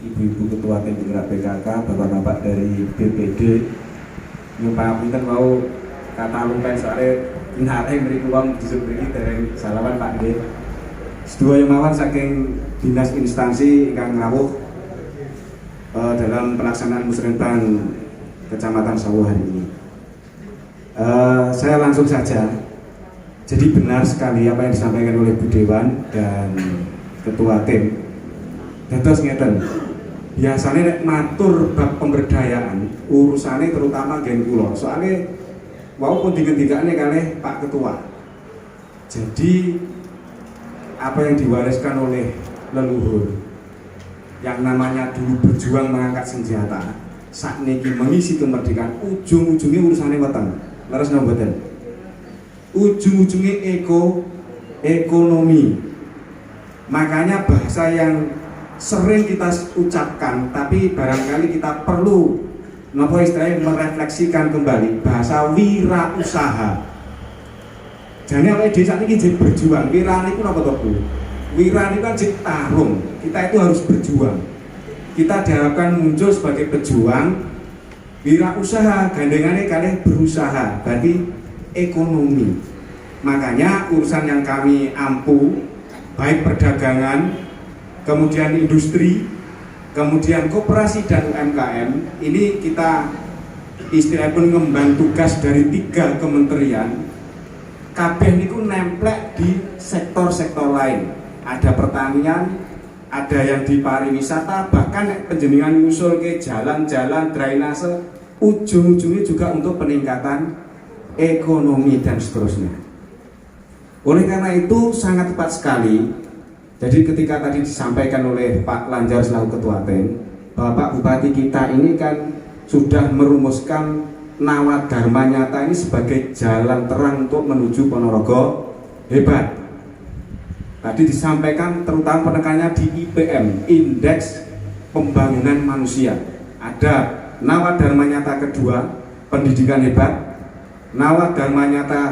ibu-ibu ketua tim penggerak PKK, bapak-bapak dari BPD. Nyumpahapunten mau kata lumpen soalnya nare mriku wong disebut iki dereng salaman Pak nggih. Sedaya mawon saking dinas instansi ingkang rawuh dalam pelaksanaan musrenbang Kecamatan Sawo hari ini. Saya langsung saja. Jadi benar sekali apa yang disampaikan oleh Bu Dewan dan Ketua Tim. Dados ngeten. Biasanya nek matur bab pemberdayaan urusannya terutama gen kula. Soalnya walaupun digendikane kalih Pak Ketua. Jadi apa yang diwariskan oleh leluhur yang namanya dulu berjuang mengangkat senjata, sakniki mengisi kemerdekaan, ujung-ujungnya urusannya weteng. Leres napa mboten? Ujung-ujungnya ekonomi. Makanya bahasa yang sering kita ucapkan tapi barangkali kita perlu napa istilahnya merefleksikan kembali bahasa wirausaha. Jane awake dhewe sakniki jek berjuang, wira niku napa to Bu? Wira niku kan jek tarung. Kita itu harus berjuang. Kita diharapkan muncul sebagai pejuang. Wirausaha gandengane kalih berusaha, berarti ekonomi. Makanya urusan yang kami ampu baik perdagangan, kemudian industri, kemudian koperasi dan UMKM, ini kita istilahnya pun ngemban tugas dari 3 kementerian. Kabeh niku nemplek di sektor-sektor lain. Ada pertanian, ada yang di pariwisata, bahkan penjenengan ngusul ke jalan-jalan, drainase, ujung-ujungnya juga untuk peningkatan ekonomi dan seterusnya. Oleh karena itu sangat tepat sekali. Jadi ketika tadi disampaikan oleh Pak Lanjar selaku Ketua Tim, Bapak Bupati kita ini kan sudah merumuskan Nawadharma Nyata ini sebagai jalan terang untuk menuju Ponorogo hebat. Tadi disampaikan terutama penekanannya di IPM, Indeks Pembangunan Manusia. Ada Nawadharma Nyata kedua, pendidikan hebat, Nawadharma Nyata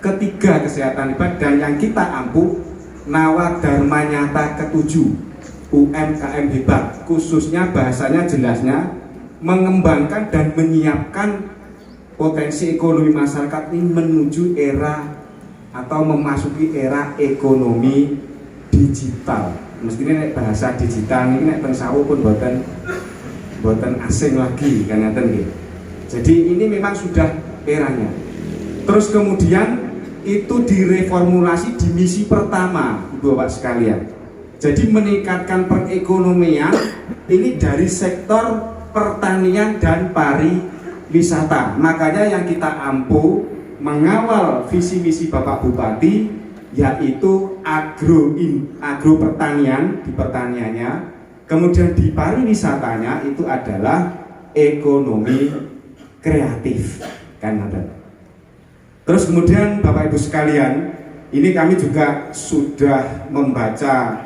ketiga, kesehatan hebat, dan yang kita ampu Nawadharma Nyata ke-7, UMKM hebat, khususnya bahasanya jelasnya mengembangkan dan menyiapkan potensi ekonomi masyarakat ini menuju era atau memasuki era ekonomi digital. Mestinya bahasa digital ini nek teng sawu pun boten asing lagi kan ngaten nggih. Jadi ini memang sudah eranya. Terus kemudian itu direformulasi di misi pertama, Ibu Bapak sekalian. Jadi meningkatkan perekonomian ini dari sektor pertanian dan pariwisata. Makanya yang kita ampu mengawal visi misi Bapak Bupati yaitu agro pertanian di pertaniannya, kemudian di pariwisatanya itu adalah ekonomi kreatif kan ada. Terus kemudian Bapak Ibu sekalian, ini kami juga sudah membaca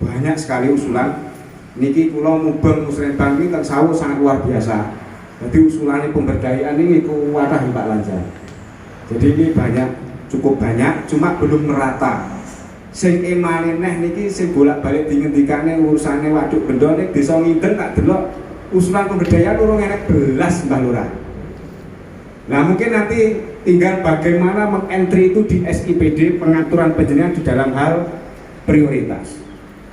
banyak sekali usulan. Niki kula mubeng musrenbang iki teng sawu sangat luar biasa. Jadi usulannya pemberdayaan ini kuwatah Pak Lanjar. Jadi ini banyak, cukup banyak, cuma belum merata. Sing emane neh niki sing bolak-balik dingendikane urusane waduk bendo ning desa Nginden tak delok usulan pemberdayaan urung enek belas Mbah Lurah. Nah mungkin nanti tinggal bagaimana mengentry itu di SIPD, pengaturan penjenengan di dalam hal prioritas.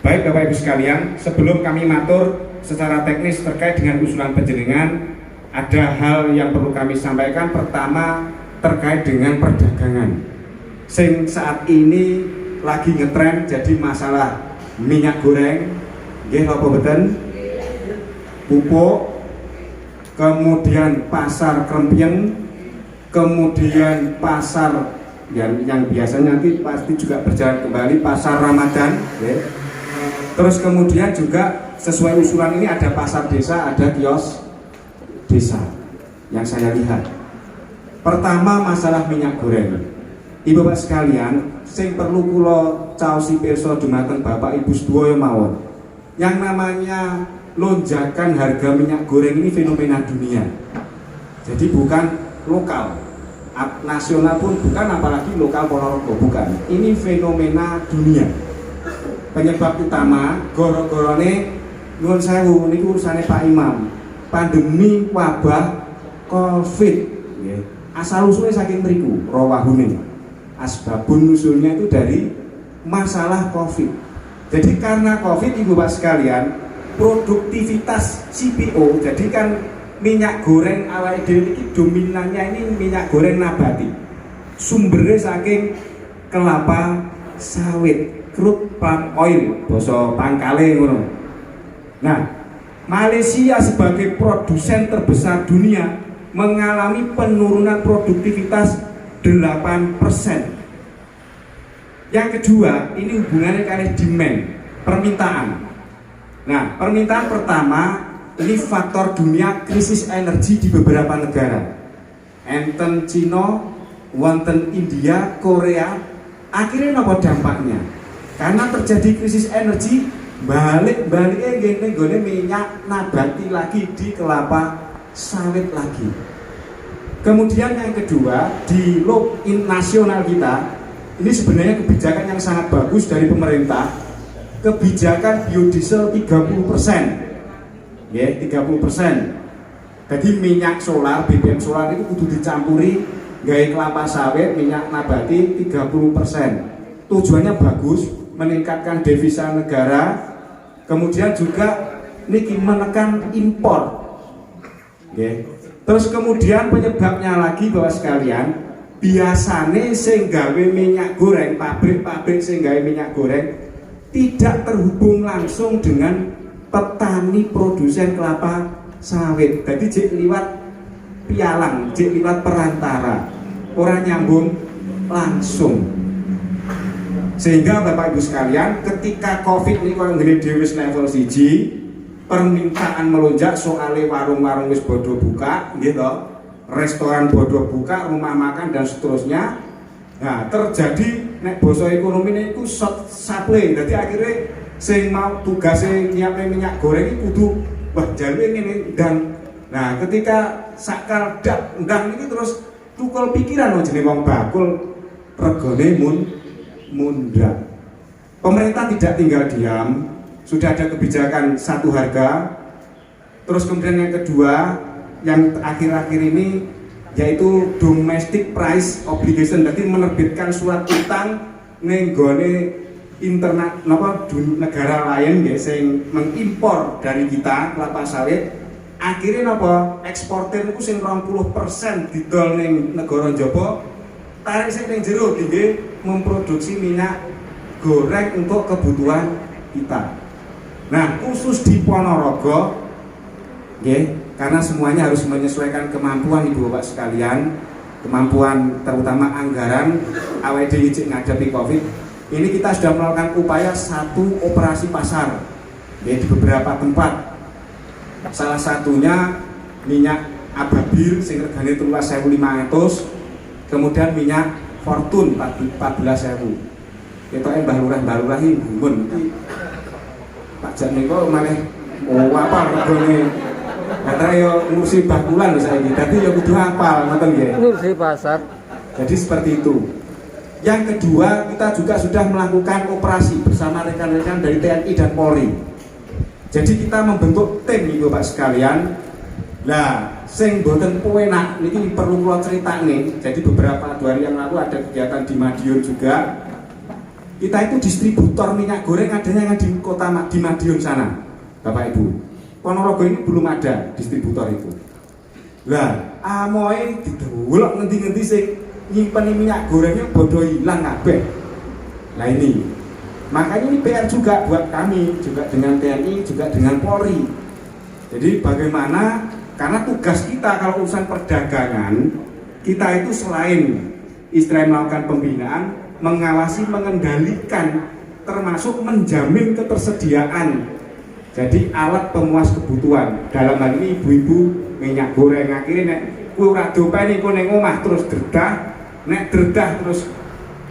Baik Bapak Ibu sekalian, sebelum kami matur secara teknis terkait dengan usulan penjenengan, ada hal yang perlu kami sampaikan. Pertama terkait dengan perdagangan. Sing saat ini lagi ngetren jadi masalah minyak goreng, nggih apa mboten? Pupuk, kemudian pasar krempien, kemudian pasar yang biasanya nanti pasti juga berjalan kembali, pasar Ramadan ya. Terus kemudian juga sesuai usulan ini ada pasar desa, ada kios desa yang saya lihat. Pertama masalah minyak goreng. Ibu Bapak sekalian, sing perlu kula caosi pirsa dumateng Bapak Ibu sedaya mawon. Yang namanya lonjakan harga minyak goreng ini fenomena dunia. Jadi bukan lokal, nasional pun bukan, apalagi lokal Ponorogo bukan. Ini fenomena dunia. Penyebab utama goro-gorone Nuwun sewu niku urusane Pak Imam. Pandemi wabah Covid nggih. Asal usulnya saking mriku rawahune. Asbabun nusulnya itu dari masalah Covid. Jadi karena Covid Ibu Bapak sekalian, produktivitas CPO, jadi kan minyak goreng awake dhewe iki dominannya ini minyak goreng nabati. Sumbernya saking kelapa sawit, crude palm oil, basa pangkale ngono. Nah, Malaysia sebagai produsen terbesar dunia mengalami penurunan produktivitas 8%. Yang kedua, ini hubungannya kali demand, permintaan. Nah, permintaan pertama ini faktor dunia krisis energi di beberapa negara. Enten Cina, wonten India, Korea. Akhirnya apa dampaknya? Karena terjadi krisis energi, balik-baliknya gini minyak nabati lagi di kelapa sawit lagi. Kemudian yang kedua, di loop nasional kita, ini sebenarnya kebijakan yang sangat bagus dari pemerintah. Kebijakan biodiesel 30%. Ya, 30%. Jadi minyak solar, BBM solar itu kudu dicampuri gaya kelapa sawit, minyak nabati 30%. Tujuannya bagus, meningkatkan devisa negara. Kemudian juga niki menekan impor. Okay. Terus kemudian penyebabnya lagi Bapak sekalian, biasanya sing gawe minyak goreng, pabrik-pabrik sing gawe minyak goreng tidak terhubung langsung dengan petani produsen kelapa sawit. Jadi jek liwat pialang, jek liwat perantara, orang nyambung langsung. Sehingga Bapak Ibu sekalian, ketika Covid ini kalau ngene dhewe level 1, permintaan melonjak soalnya warung-warung wis bodo buka, gitu, restoran bodo buka, rumah makan dan seterusnya. Nah, terjadi nek boso ekonomi niku short supply. Jadi akhirnya sing mau tugasnya nyiapin minyak goreng itu kudu wah jaluke ngene ndang. Nah, ketika sakal dak ndang ini terus tukul pikiran jenenge wong bakul regane mundrak. Pemerintah tidak tinggal diam, sudah ada kebijakan satu harga. Terus kemudian yang kedua, yang akhir-akhir ini yaitu domestic price obligation, jadi menerbitkan surat utang nenggone internet negara lain ya, sing mengimpor dari kita kelapa sawit. Akhirnya napa eksportir itu sing 20% didol ning negara njaba, tarik sing ning jero nggih memproduksi minyak goreng untuk kebutuhan kita. Nah, khusus di Ponorogo nggih, karena semuanya harus menyesuaikan kemampuan Ibu Bapak sekalian, kemampuan terutama anggaran awake dhewe ngadepi Covid. Ini kita sudah melakukan upaya satu operasi pasar ya, di beberapa tempat. Salah satunya minyak ababil sing regane 13.500, kemudian minyak Fortune 14.000. Ketoke Mbah Lurah iki gumun iki. Pak Jan niku malah apa regane. Katanya ya ngurusi bakulan loh saya ini, tapi ya kudu hafal, ngoten nggih. Ngurusi pasar. Jadi seperti itu. Yang kedua, kita juga sudah melakukan operasi bersama rekan-rekan dari TNI dan Polri. Jadi kita membentuk tim Ibu Bapak sekalian. Lah, sing boten penak niki perlu kula critakne. Jadi beberapa hari yang lalu ada kegiatan di Madiun juga. Kita itu distributor minyak goreng adanya di kota di Madiun sana, Bapak Ibu. Ponorogo ini belum ada distributor itu. Lah, amoe didelok ngendi-ngendi sing nyimpen minyak gorengnya bodoh hilang kabeh. Nah ini, makanya ini PR juga buat kami, juga dengan TNI, juga dengan Polri. Jadi bagaimana, karena tugas kita kalau urusan perdagangan, kita itu selain istilahnya melakukan pembinaan, mengawasi, mengendalikan, termasuk menjamin ketersediaan. Jadi alat pemuas kebutuhan, dalam hal ini ibu-ibu minyak goreng. Akhirnya nek kowe ora dopeni kowe ning omah terus derdah, nek derdah terus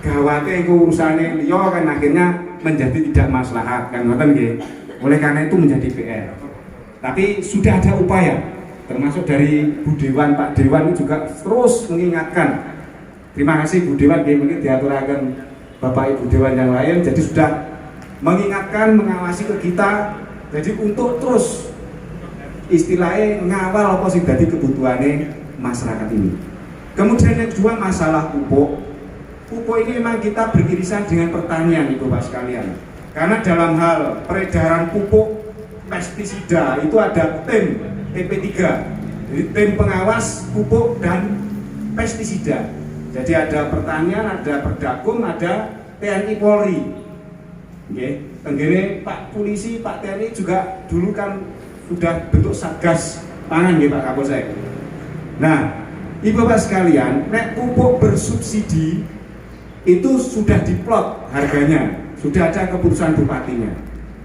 gawate iku urusane liya kan akhirnya menjadi tidak maslahat kan, ngoten nggih. Oleh karena itu menjadi PR. Tapi sudah ada upaya, termasuk dari Bu Dewan, Pak Dewan juga terus mengingatkan. Terima kasih Bu Dewan, mungkin diaturakan Bapak Ibu Dewan yang lain. Jadi sudah mengingatkan, mengawasi ke kita Jadi untuk terus istilahnya ngawal apa sih dadi kebutuhannya masyarakat ini. Kemudian yang kedua masalah pupuk. Pupuk ini memang kita beririsan dengan pertanian itu Pak sekalian. Karena dalam hal peredaran pupuk pestisida itu ada tim TP3. Jadi tim pengawas pupuk dan pestisida. Jadi ada pertanian, ada Perdakum, ada TNI Polri. Oke, tenggene Pak Polisi, Pak TNI juga dulu kan sudah bentuk satgas pangan ya Pak Kapolsek. Nah, Ibu Bapak sekalian, nek pupuk bersubsidi itu sudah diplot harganya, sudah ada keputusan bupatinya.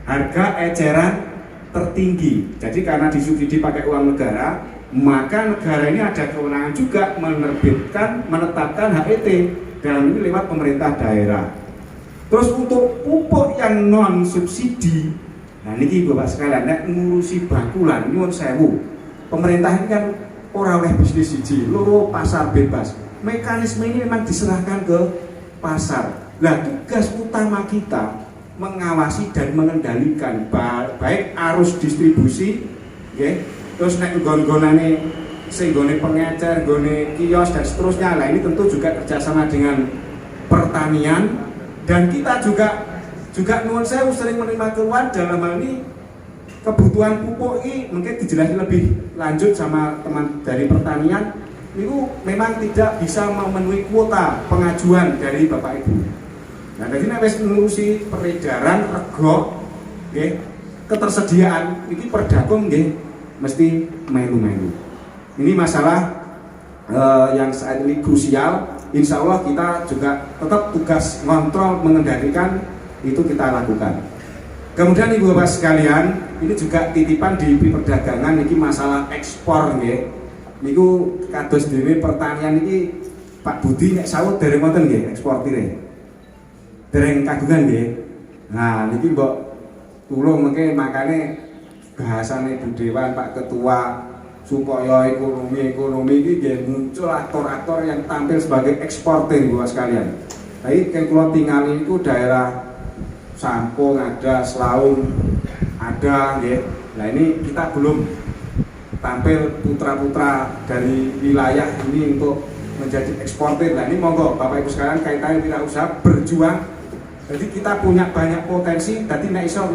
Harga eceran tertinggi. Jadi karena disubsidi pakai uang negara, maka negara ini ada kewenangan juga menetapkan HET dalam ini lewat pemerintah daerah. Terus untuk pupuk yang non subsidi, nah ini Bapak sekalian, nek ngurusi bakulan nyuwun sewu. Pemerintah ini kan ora oleh bisnis siji, loro pasar bebas. Mekanisme ini memang diserahkan ke pasar. Nah, tugas utama kita mengawasi dan mengendalikan baik arus distribusi, okay, terus nek nggon-gonane sing gone pengecer, gone kios dan seterusnya. Lah ini tentu juga kerjasama dengan pertanian. Dan kita juga nuwun sewu sering menerima keluhan dalam hal ini kebutuhan pupuk ini mungkin dijelaskan lebih lanjut sama teman dari pertanian. Itu memang tidak bisa memenuhi kuota pengajuan dari Bapak Ibu. Nah, jadi nek wis ngurusi peredaran rego, nggih, ketersediaan iki Perdakum nggih mesti melu-melu. Ini masalah yang saat ini krusial. Insya Allah kita juga tetap tugas ngontrol mengendalikan itu kita lakukan. Kemudian Ibu Bapak sekalian, ini juga titipan di perdagangan ini masalah ekspor nggih. Niku kados dhewe pertanian iki Pak Budi nek sawet dereng wonten nggih eksportire. Dereng kagungan nggih. Nah, niki mbok tulung mengke makane bahasane Bu Dewan Pak Ketua supaya ekonomi ini muncul aktor-aktor yang tampil sebagai eksportir buat sekalian. Tapi yang kalau tinggal itu daerah Sampung ada, Selaung ada, ya. Nah ini kita belum tampil putra-putra dari wilayah ini untuk menjadi eksportir. Nah ini monggo Bapak Ibu sekalian kaitannya tidak usah berjuang. Jadi kita punya banyak potensi. Jadi nek iso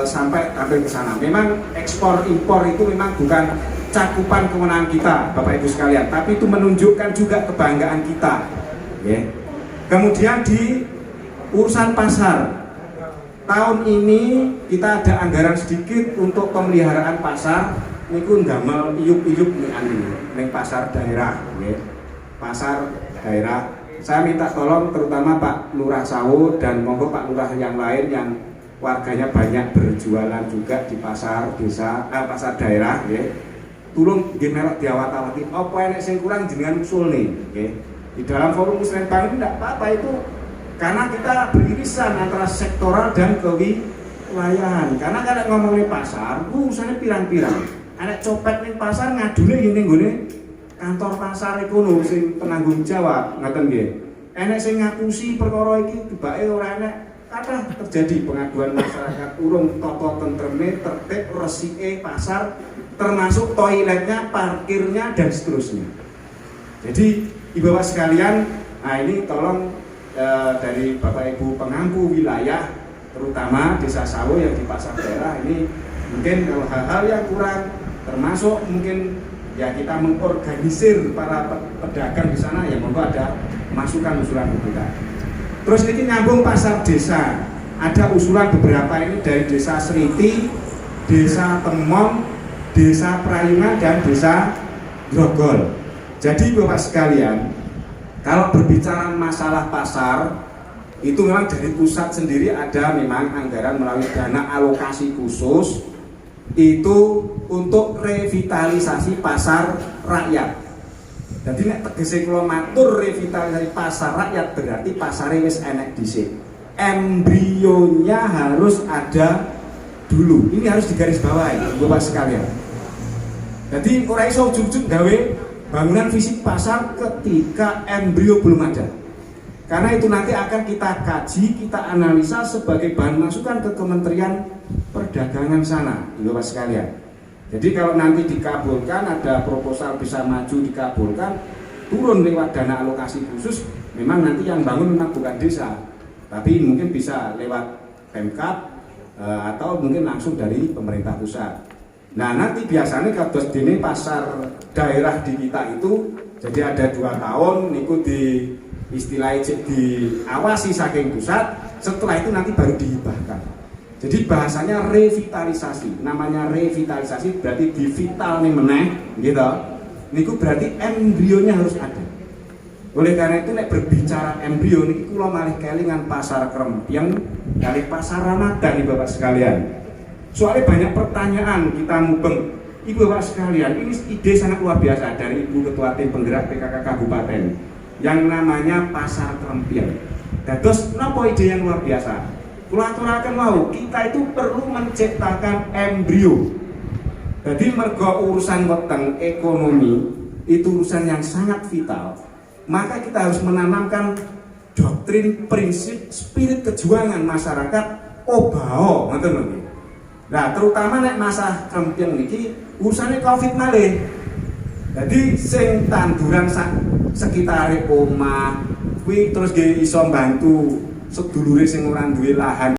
sampai tampil ke sana. Memang ekspor impor itu memang bukan cakupan kewenangan kita, Bapak Ibu sekalian, tapi itu menunjukkan juga kebanggaan kita. Ya. Kemudian di urusan pasar, tahun ini kita ada anggaran sedikit untuk pemeliharaan pasar. Niku ndamel iyup-iyup ning pasar daerah, ya. Pasar daerah. Saya minta tolong terutama Pak Lurah Sawu dan monggo Pak Lurah yang lain yang warganya banyak berjualan juga di pasar desa, pasar daerah, ya. Tulung nggih melok diawat-awati apa enek sing kurang jenengan usulne, nggih. Di dalam forum Musrembang ini tidak apa-apa itu karena kita beririsan antara sektoral dan kewilayahan. Karena kalau ngomongin pasar, urusannya pirang-pirang. Anak copet ning pasar ngadune ngene nggone kantor pasar ekonomi sing penanggung jawab, ngoten nggih. Enek sing ngapusi perkara iki tibake ora enek. Kadang terjadi pengaduan masyarakat urung toto tentreme, tertib, resike pasar, termasuk toiletnya, parkirnya dan seterusnya. Jadi Ibu Bapak sekalian, nah ini tolong dari Bapak Ibu pengampu wilayah, terutama Desa Sawo yang di pasar daerah ini mungkin kalau hal-hal yang kurang, termasuk mungkin ya kita mengorganisir para pedagang di sana, ya monggo ada masukan usulan kita. Terus ini nyambung pasar desa, ada usulan beberapa ini dari Desa Seriti, Desa Temong, Desa Prayungan dan Desa Grogol. Jadi Bapak sekalian, kalau berbicara masalah pasar, itu memang dari pusat sendiri ada memang anggaran melalui dana alokasi khusus itu untuk revitalisasi pasar rakyat. Jadi nek tegese kula matur revitalisasi pasar rakyat berarti pasare wis enek dhisik. Embrionya harus ada dulu. Ini harus digarisbawahi Bapak sekalian. Jadi ora iso ujug-ujug gawe bangunan fisik pasar ketika embrio belum ada. Karena itu nanti akan kita kaji, kita analisa sebagai bahan masukan ke Kementerian perdagangan sana, Bapak sekalian. Jadi kalau nanti dikabulkan, ada proposal bisa maju dikabulkan, turun lewat dana alokasi khusus, memang nanti yang bangun memang bukan desa, tapi mungkin bisa lewat Pemkab atau mungkin langsung dari pemerintah pusat. Nah nanti biasanya kalau dini pasar daerah di kita itu, jadi ada 2 tahun niku di istilahnya diawasi saking pusat, setelah itu nanti baru dihibahkan. Jadi bahasanya revitalisasi. Namanya revitalisasi berarti divital nih meneh gitu. Niku berarti embrionya harus ada. Oleh karena itu nek berbicara embrio niki kula malih kelingan pasar Krempyeng kali pasar Ramadan nih Bapak sekalian. Soalnya banyak pertanyaan kita mubeng. Ibu Bapak sekalian, ini ide sangat luar biasa dari Ibu Ketua Tim Penggerak PKK Kabupaten yang namanya pasar Krempyeng. Dados napa ide yang luar biasa? Kula aturaken mau, kita itu perlu menciptakan embrio. Jadi mergo urusan weteng ekonomi itu urusan yang sangat vital. Maka kita harus menanamkan doktrin, prinsip, spirit kejuangan masyarakat obao, ngoten lho. Nah, terutama nek masa Krempyeng niki urusannya Covid malih. Jadi sing tanduran sekitare omah kuwi terus nggih iso mbantu sedulure sing ora duwe lahan